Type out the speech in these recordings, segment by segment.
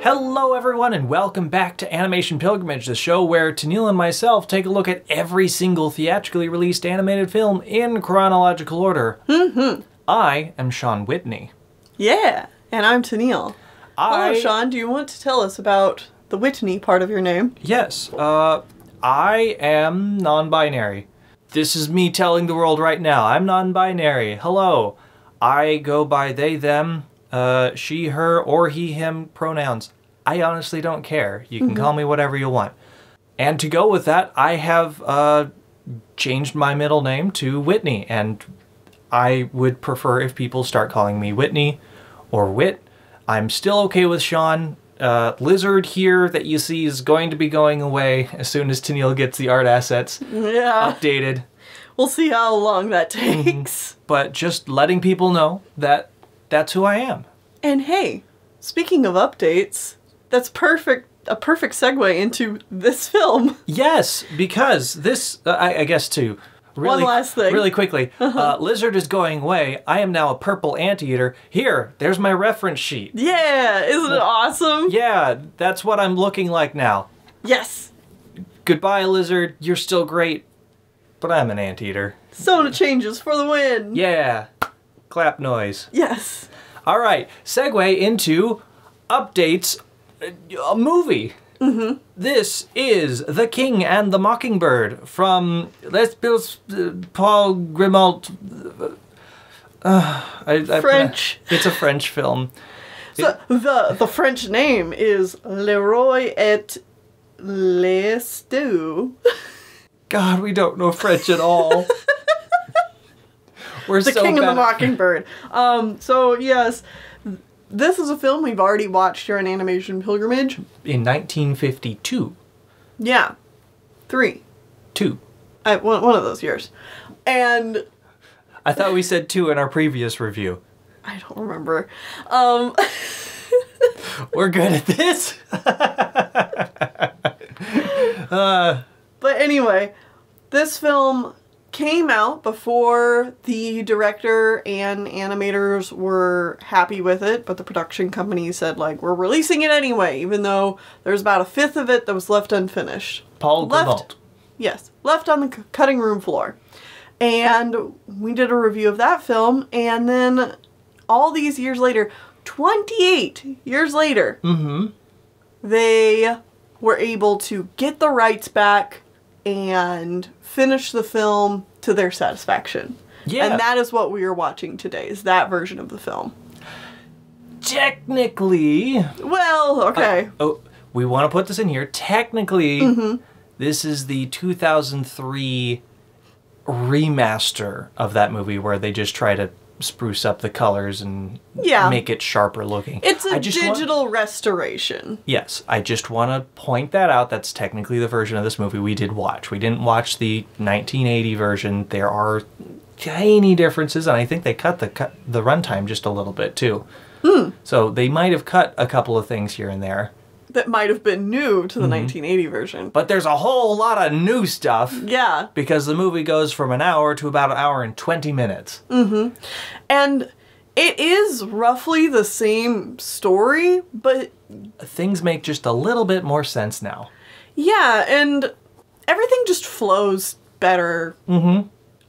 Hello everyone and welcome back to Animation Pilgrimage, the show where Tennille and myself take a look at every single theatrically released animated film in chronological order. I am Sean Whitney. Yeah, and I'm Tennille. Hello Sean, do you want to tell us about the Whitney part of your name? Yes, I am non-binary. This is me telling the world right now, I'm non-binary. Hello. I go by they, them, she, her, or he, him pronouns. I honestly don't care. You can call me whatever you want. And to go with that, I have changed my middle name to Whitney, and I would prefer if people start calling me Whitney or Whit. I'm still okay with Sean. Lizard here that you see is going to be going away as soon as Tennille gets the art assets updated. We'll see how long that takes. But just letting people know that that's who I am. And hey, speaking of updates, that's a perfect segue into this film. Yes, because this, I guess to really, one last thing. Really quickly, Lizard is going away. I am now a purple anteater. Here, there's my reference sheet. Yeah, isn't it awesome? Yeah, that's what I'm looking like now. Yes. Goodbye, Lizard. You're still great, but I'm an anteater. Soda changes for the win. Yeah. Clap noise. Yes. All right, segue into updates. A movie. This is The King and the Mockingbird from Paul Grimault. French. It's a French film. So the French name is Leroy et Lestu. God, we don't know French at all. We're The so King bad. and the Mockingbird. So yes, this is a film we've already watched here on Animation Pilgrimage. In 1952. Yeah. 3. 2. One of those years. And I thought we said 2 in our previous review. I don't remember. We're good at this. But anyway, this film came out before the director and animators were happy with it, but the production company said, like, we're releasing it anyway, even though there's about a fifth of it that was left unfinished. Paul Grimault. Yes, left on the cutting room floor. And we did a review of that film, and then all these years later, 28 years later, they were able to get the rights back and finish the film to their satisfaction. Yeah. And that is what we are watching today, is that version of the film. Technically... Well, okay. We want to put this in here. Technically, this is the 2003 remaster of that movie where they just try to spruce up the colors and make it sharper looking. It's a digital restoration. Yes, I just want to point that out. That's technically the version of this movie we did watch. We didn't watch the 1980 version. There are tiny differences, and I think they cut the runtime just a little bit too. So they might have cut a couple of things here and there. That might have been new to the 1980 version. But there's a whole lot of new stuff. Yeah. Because the movie goes from an hour to about an hour and 20 minutes. And it is roughly the same story, but... things make just a little bit more sense now. Yeah, and everything just flows better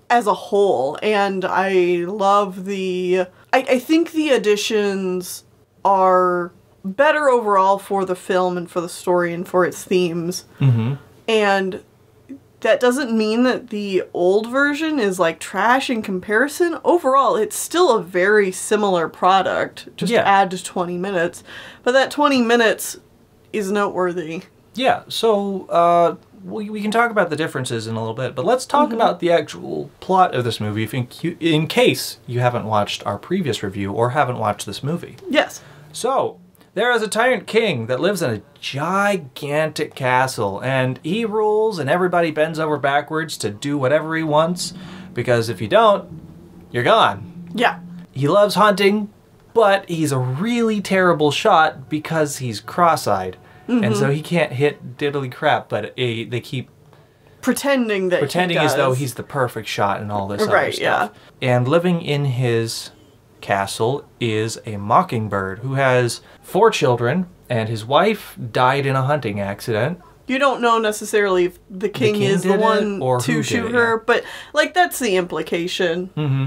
as a whole. And I love the... I think the additions are better overall for the film and for the story and for its themes. And that doesn't mean that the old version is like trash in comparison. Overall, it's still a very similar product. Just add to 20 minutes. But that 20 minutes is noteworthy. Yeah, so we can talk about the differences in a little bit, but let's talk about the actual plot of this movie in case you haven't watched our previous review or haven't watched this movie. Yes. So, there is a tyrant king that lives in a gigantic castle, and he rules and everybody bends over backwards to do whatever he wants, because if you don't, you're gone. Yeah. He loves hunting, but he's a really terrible shot because he's cross-eyed, and so he can't hit diddly crap, but they keep pretending as though he's the perfect shot and all this other stuff. And living in his castle is a Mockingbird who has 4 children, and his wife died in a hunting accident. You don't know necessarily if the king is the one to shoot her, but, like, that's the implication. Mm-hmm.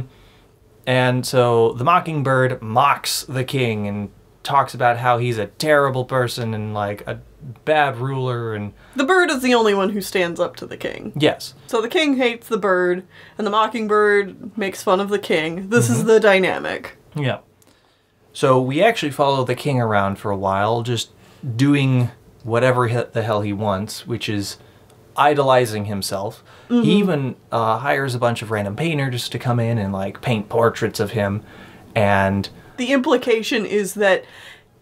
And so the Mockingbird mocks the king and talks about how he's a terrible person and, like, a bad ruler. And the bird is the only one who stands up to the king. Yes. So the king hates the bird, and the Mockingbird makes fun of the king. This is the dynamic. Yeah. So we actually follow the king around for a while, just doing whatever the hell he wants, which is idolizing himself. He even hires a bunch of random painters to come in and, like, paint portraits of him. And the implication is that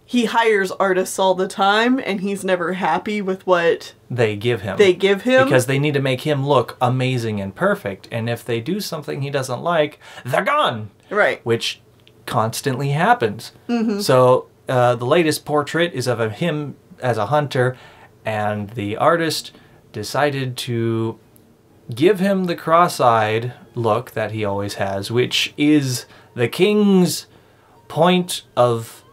he hires artists all the time, and he's never happy with what they give him. Because they need to make him look amazing and perfect. And if they do something he doesn't like, they're gone. Right. Which constantly happens. So the latest portrait is of him as a hunter, and the artist decided to give him the cross-eyed look that he always has, which is the king's point of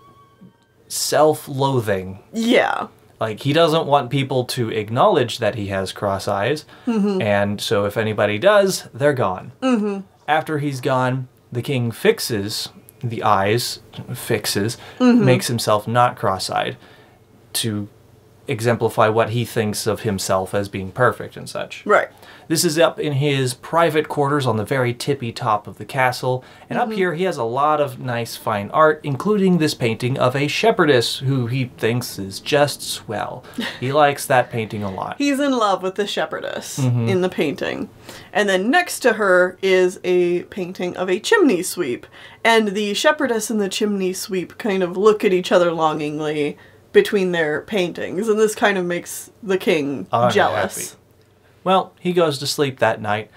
self-loathing. Yeah. Like, he doesn't want people to acknowledge that he has cross eyes, and so if anybody does, they're gone. After he's gone, the king fixes the eyes, makes himself not cross-eyed to exemplify what he thinks of himself as being perfect and such. Right. This is up in his private quarters on the very tippy top of the castle, and up here he has a lot of nice fine art, including this painting of a shepherdess who he thinks is just swell. He likes that painting a lot. He's in love with the shepherdess in the painting. And then next to her is a painting of a chimney sweep, and the shepherdess and the chimney sweep kind of look at each other longingly between their paintings, and this kind of makes the king jealous. Well, he goes to sleep that night,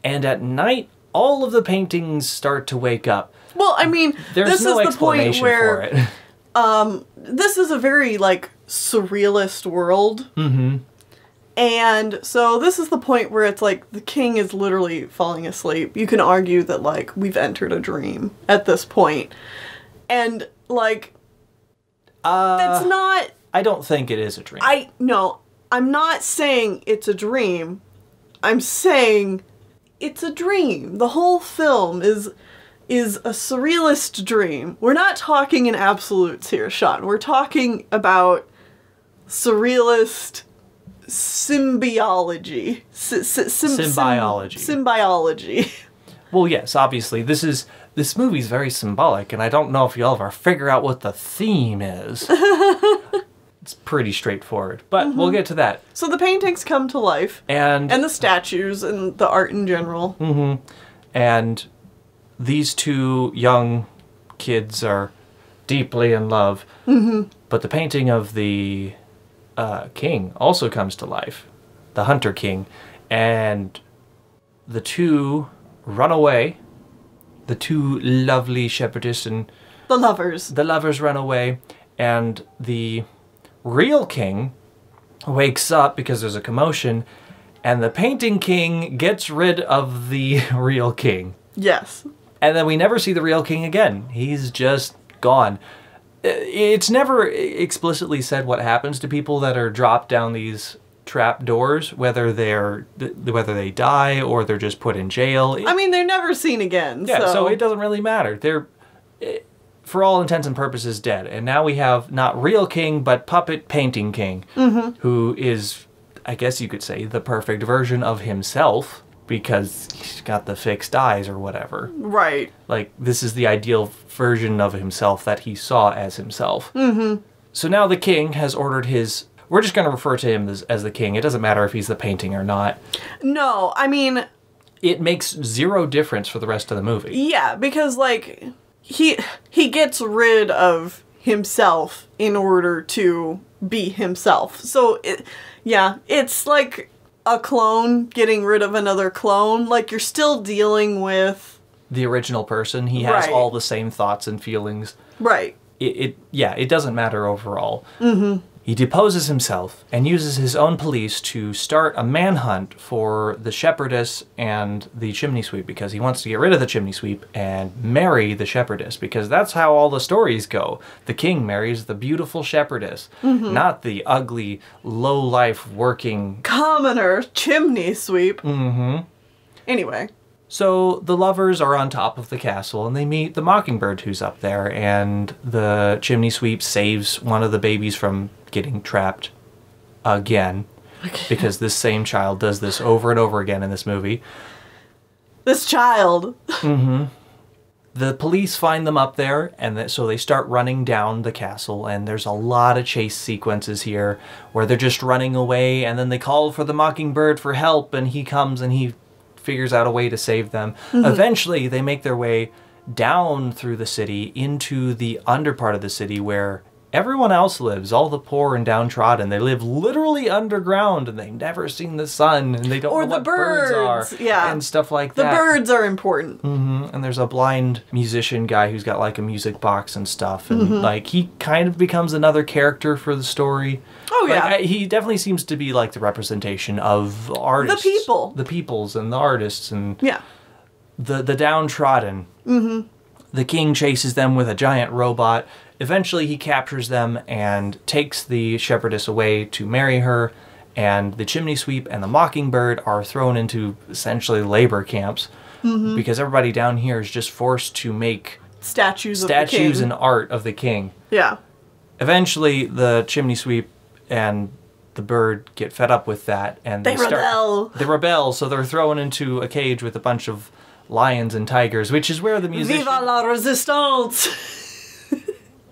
and at night, all of the paintings start to wake up. Well, I mean, this is the point where this is a very, like, surrealist world. And so this is the point where it's like the king is literally falling asleep. You can argue that, like, we've entered a dream at this point. And, like, it's not... I don't think it is a dream. No, I'm not saying it's a dream. I'm saying it's a dream. The whole film is a surrealist dream. We're not talking in absolutes here, Sean. We're talking about surrealist symbiology. Symbiology. Well, yes, obviously. This movie's very symbolic, and I don't know if you'll ever figure out what the theme is. It's pretty straightforward, but we'll get to that. So the paintings come to life. And the statues and the art in general. And these 2 young kids are deeply in love. But the painting of the king also comes to life. The Hunter King. And the 2 run away. The 2 lovely shepherdess and... the lovers. The lovers run away, and the real king wakes up because there's a commotion, and the painting king gets rid of the real king. Yes. And then we never see the real king again. He's just gone. It's never explicitly said what happens to people that are dropped down these trap doors, whether they die or they're just put in jail. I mean, they're never seen again. Yeah, so it doesn't really matter. They're, for all intents and purposes, dead. And now we have not real king, but puppet painting king, who is, I guess you could say, the perfect version of himself, because he's got the fixed eyes or whatever. Right. Like, this is the ideal version of himself that he saw as himself. So now the king has ordered his... We're just going to refer to him as the king. It doesn't matter if he's the painting or not. No, I mean... It makes 0 difference for the rest of the movie. Yeah, because, like, he gets rid of himself in order to be himself. So, it's like a clone getting rid of another clone. Like, you're still dealing with... the original person. He has all the same thoughts and feelings. Right. It doesn't matter overall. He deposes himself and uses his own police to start a manhunt for the shepherdess and the chimney sweep, because he wants to get rid of the chimney sweep and marry the shepherdess, because that's how all the stories go. The king marries the beautiful shepherdess, not the ugly, low-life working... commoner chimney sweep. Anyway. So the lovers are on top of the castle, and they meet the Mockingbird who's up there, and the chimney sweep saves one of the babies from getting trapped again, because this same child does this over and over again in this movie. This child. The police find them up there, and so they start running down the castle, and there's a lot of chase sequences here where they're just running away, and then they call for the Mockingbird for help, and he comes and he figures out a way to save them. Eventually, they make their way down through the city into the under part of the city where everyone else lives, all the poor and downtrodden. They live literally underground, and they've never seen the sun, and they don't know what birds are, and stuff like that. The birds are important. And there's a blind musician guy who's got like a music box and stuff, and like he kind of becomes another character for the story. Oh yeah, he definitely seems to be like the representation of artists, the peoples, and the artists, and the downtrodden. The king chases them with a giant robot. Eventually, he captures them and takes the shepherdess away to marry her, and the chimney sweep and the Mockingbird are thrown into essentially labor camps, because everybody down here is just forced to make statues and art of the king. Yeah. Eventually, the chimney sweep and the bird get fed up with that, and they rebel. They rebel, so they're thrown into a cage with a bunch of lions and tigers, which is where the musician... Viva la resistance!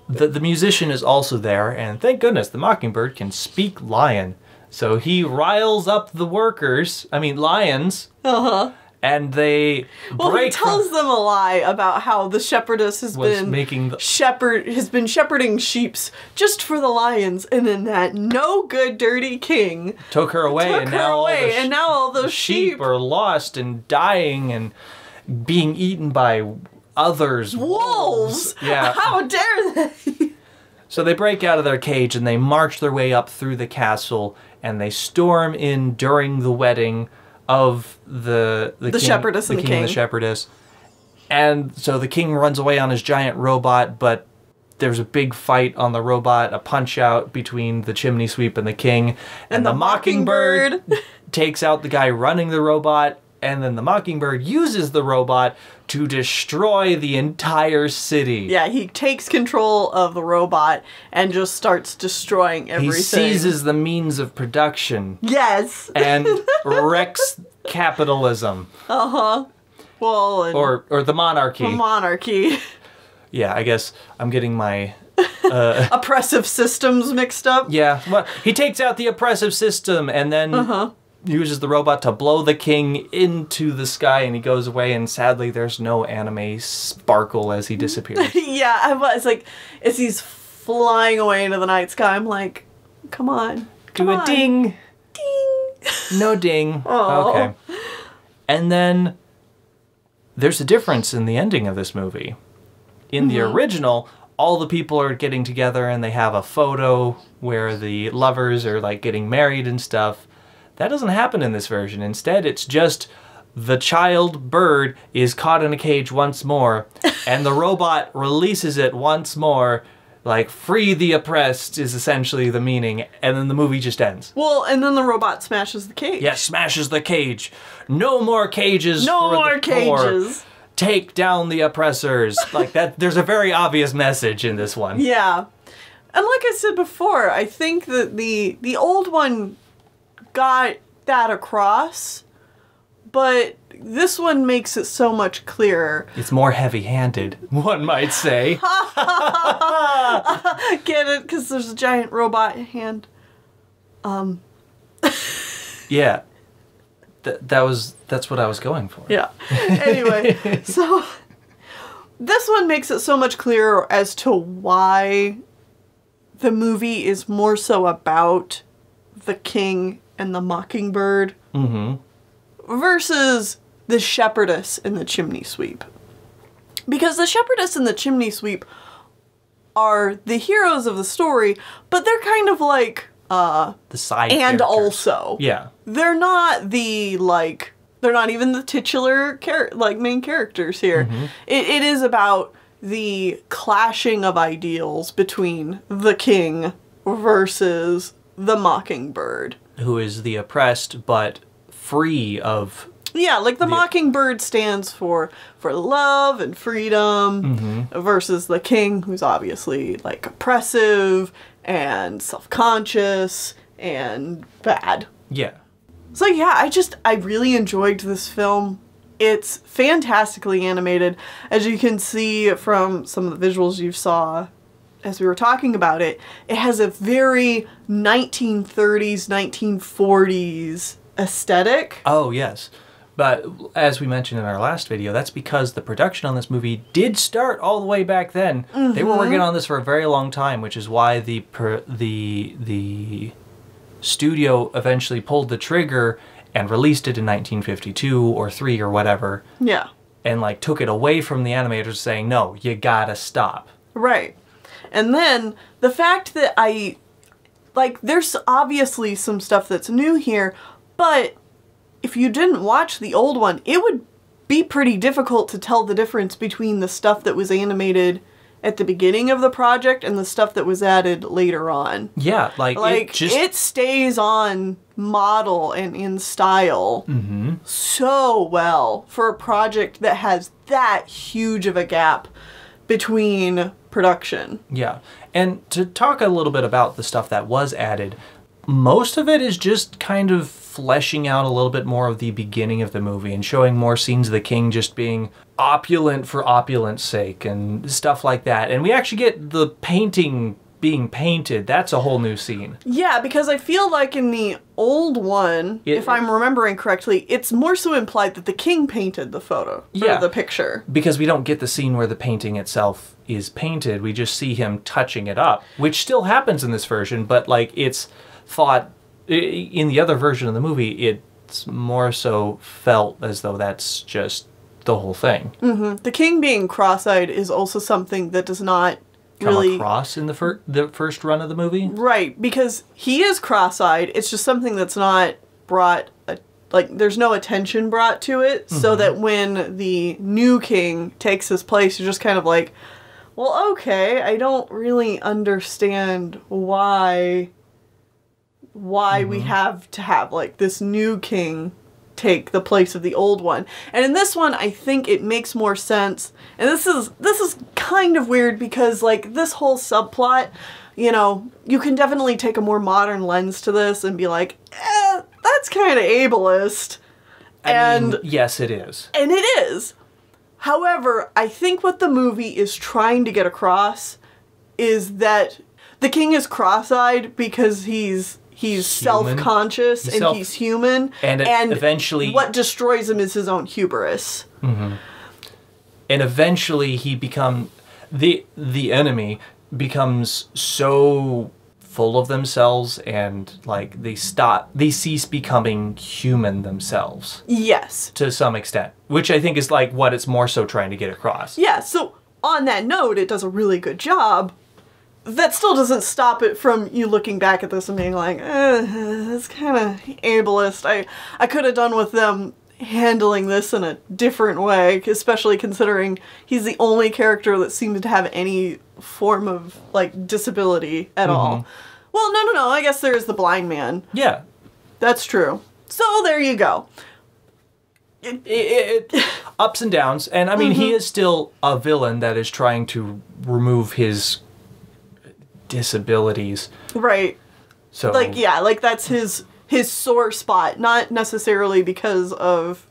The musician is also there, and thank goodness the Mockingbird can speak lion. So he riles up the workers, lions, and they he tells them a lie about how the shepherdess has been shepherding sheeps just for the lions, and then that no good dirty king took her away, and now all those sheep are lost and dying and being eaten by others. Wolves! Yeah. How dare they? So they break out of their cage and they march their way up through the castle, and they storm in during the wedding of the king, shepherdess and the king. And the shepherdess. And so the king runs away on his giant robot, but there's a big fight on the robot, a punch out between the chimney sweep and the king. And the Mockingbird takes out the guy running the robot, and then the Mockingbird uses the robot to destroy the entire city. Yeah, he takes control of the robot and just starts destroying everything. He seizes the means of production. Yes. And wrecks capitalism. Well, or the monarchy. The monarchy. Yeah, I guess I'm getting my... oppressive systems mixed up. Yeah, well, he takes out the oppressive system and then uses the robot to blow the king into the sky, and he goes away, and sadly there's no anime sparkle as he disappears. Yeah, I was like, as he's flying away into the night sky, I'm like, come on. Do a ding. Ding. No ding. Oh. Okay. And then there's a difference in the ending of this movie. In the original, all the people are getting together and they have a photo where the lovers are like getting married and stuff. That doesn't happen in this version. Instead, it's just the child bird is caught in a cage once more, and the robot releases it once more. Like, free the oppressed is essentially the meaning, and then the movie just ends. Well, and then the robot smashes the cage. Yeah, smashes the cage. No more cages for the poor. Take down the oppressors. Like that, there's a very obvious message in this one. Yeah. And like I said before, I think that the old one got that across, but this one makes it so much clearer. It's more heavy-handed, one might say. Get it? Because there's a giant robot hand. Yeah. That's what I was going for. Yeah. Anyway, so this one makes it so much clearer as to why the movie is more so about the king and the Mockingbird versus the shepherdess and the chimney sweep. Because the shepherdess and the chimney sweep are the heroes of the story, but they're kind of like The side and characters. also. Yeah. They're not the like they're not even the titular main characters here. It is about the clashing of ideals between the king versus the Mockingbird. Who is the oppressed but free of... Yeah, like the Mockingbird stands for love and freedom versus the king, who's obviously like oppressive and self-conscious and bad. Yeah. So yeah, I really enjoyed this film. It's fantastically animated. As you can see from some of the visuals you saw as we were talking about it, it has a very 1930s, 1940s aesthetic. Oh, yes. But as we mentioned in our last video, that's because the production on this movie did start all the way back then. They were working on this for a very long time, which is why the studio eventually pulled the trigger and released it in 1952 or 3 or whatever. Yeah. And like took it away from the animators saying, no, you gotta stop. Right. And then the fact that there's obviously some stuff that's new here, but if you didn't watch the old one, it would be pretty difficult to tell the difference between the stuff that was animated at the beginning of the project and the stuff that was added later on. Yeah, it stays on model and in style so well for a project that has that huge of a gap between production. Yeah, and to talk a little bit about the stuff that was added, most of it is just kind of fleshing out a little bit more of the beginning of the movie and showing more scenes of the king just being opulent for opulence sake and stuff like that. And we actually get the painting being painted. That's a whole new scene. Yeah, because I feel like in the old one, if I'm remembering correctly, it's more so implied that the king painted the photo, or the picture. Because we don't get the scene where the painting itself is painted. We just see him touching it up, which still happens in this version, but like it's thought in the other version of the movie, it's more so felt as though that's just the whole thing. The king being cross-eyed is also something that does not come really across in the first run of the movie. Right, because he is cross-eyed. It's just something that's not brought, there's no attention brought to it, so that when the new king takes his place, you're just kind of like, well, okay, I don't really understand why we have to have like this new king take the place of the old one. And in this one, I think it makes more sense. And this is kind of weird because like this whole subplot, you know, you can definitely take a more modern lens to this and be like, that's kind of ableist. I mean, yes, it is. And it is. However, I think what the movie is trying to get across is that the king is cross-eyed because he's self-conscious and he's human. And eventually... what destroys him is his own hubris. And eventually he becomes... The enemy becomes so full of themselves and like they cease becoming human themselves. Yes. To some extent. Which I think is like what it's more so trying to get across. Yeah, so on that note, it does a really good job. That still doesn't stop it from you looking back at this and being like, that's kind of ableist. I could have done with them handling this in a different way, especially considering he's the only character that seems to have any form of, like, disability at all. Well, no, I guess there is the blind man. Yeah. That's true. So there you go. It ups and downs, and I mean, he is still a villain that is trying to remove his disabilities. Right. So like, yeah, like that's his sore spot, not necessarily because of,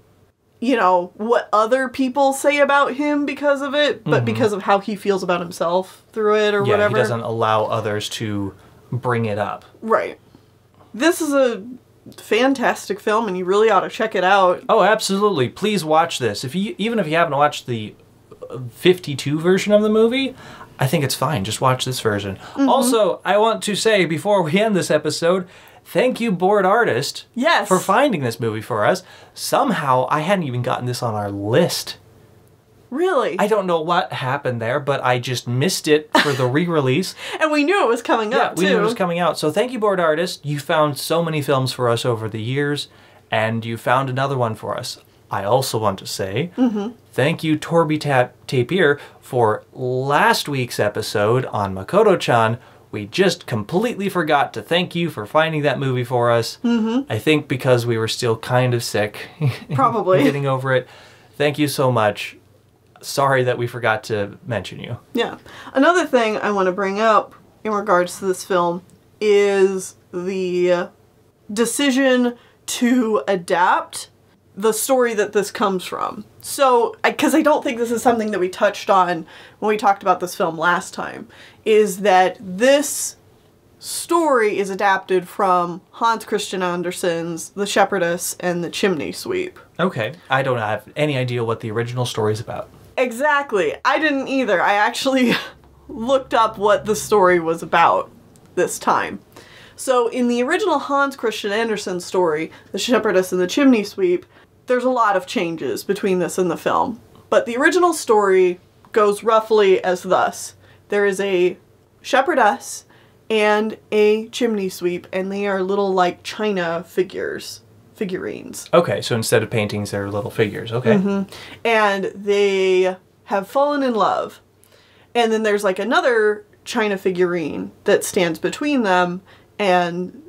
you know, what other people say about him because of it, but because of how he feels about himself through it or whatever. He doesn't allow others to bring it up. Right. This is a fantastic film and you really ought to check it out. Oh, absolutely. Please watch this. Even if you haven't watched the 52 version of the movie, I think it's fine. Just watch this version. Also, I want to say before we end this episode, thank you, Bored Artist, for finding this movie for us. Somehow, I hadn't even gotten this on our list Really? I don't know what happened there, but I just missed it for the re-release. And we knew it was coming up, too. We knew it was coming out. So thank you, Board Artist. You found so many films for us over the years, and you found another one for us. I also want to say thank you, Torbie Tapir, for last week's episode on Makoto-chan. We just completely forgot to thank you for finding that movie for us. I think because we were still kind of sick. Probably. Getting over it. Thank you so much. Sorry that we forgot to mention you. Yeah. Another thing I want to bring up in regards to this film is the decision to adapt the story that this comes from. So, because I don't think this is something that we touched on when we talked about this film last time, is that this story is adapted from Hans Christian Andersen's The Shepherdess and the Chimney Sweep. Okay. I don't have any idea what the original story is about. Exactly. I didn't either. I actually looked up what the story was about this time. So in the original Hans Christian Andersen story, The Shepherdess and the Chimney Sweep, there's a lot of changes between this and the film. But the original story goes roughly as thus. There is a shepherdess and a chimney sweep, and they are little, like, china figurines. Okay, so instead of paintings, they're little figures. Okay. And they have fallen in love. And then there's, like, another china figurine that stands between them and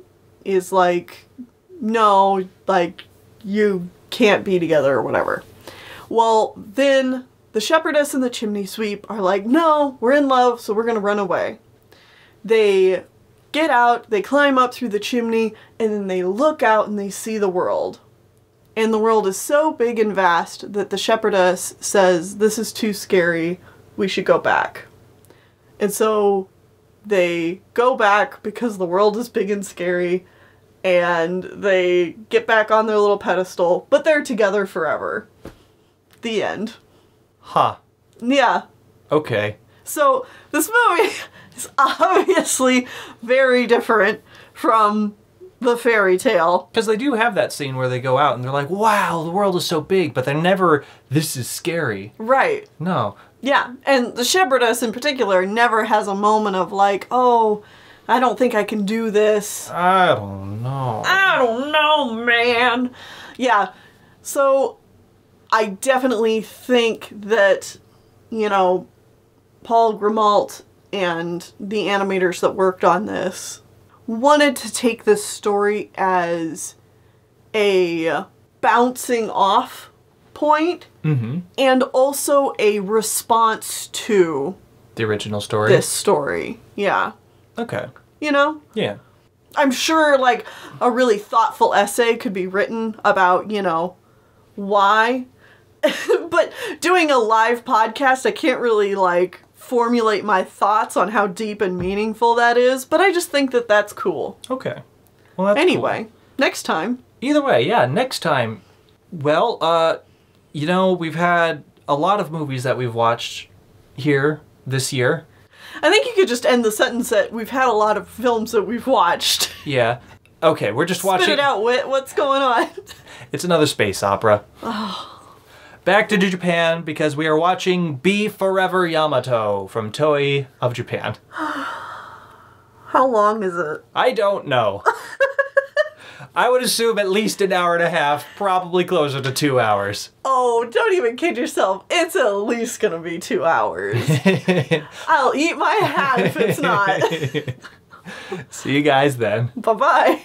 is like, no, like, you can't be together or whatever. Well, then the shepherdess and the chimney sweep are like, no, we're in love, so we're gonna run away. They get out, they climb up through the chimney, and then they look out and they see the world. And the world is so big and vast that the shepherdess says, this is too scary, we should go back. And so they go back because the world is big and scary, and they get back on their little pedestal, but they're together forever. The end. Huh. Yeah. Okay. So this movie is obviously very different from the fairy tale. Because they do have that scene where they go out and they're like, wow, the world is so big, but they're never, this is scary. Right. No. Yeah, and the shepherdess in particular never has a moment of like, oh, I don't think I can do this. I don't know. I don't know, man. Yeah, so I definitely think that, you know, Paul Grimault and the animators that worked on this wanted to take this story as a bouncing off point and also a response to the original story? this story. Yeah. Okay. You know? Yeah. I'm sure, like, a really thoughtful essay could be written about, you know, why. But doing a live podcast, I can't really, like, formulate my thoughts on how deep and meaningful that is, but I just think that that's cool. Okay. Well, that's Anyway, cool. next time. Either way, yeah, next time. Well, you know, we've had a lot of movies that we've watched here this year. I think you could just end the sentence that we've had a lot of films that we've watched. Yeah. Okay, we're just watching... Spit it out, Wit. What's going on? It's another space opera. Back to Japan, because we are watching Be Forever Yamato from Toei of Japan. How long is it? I don't know. I would assume at least an hour and a half, probably closer to 2 hours. Oh, don't even kid yourself. It's at least gonna be 2 hours. I'll eat my hat if it's not. See you guys then. Bye-bye.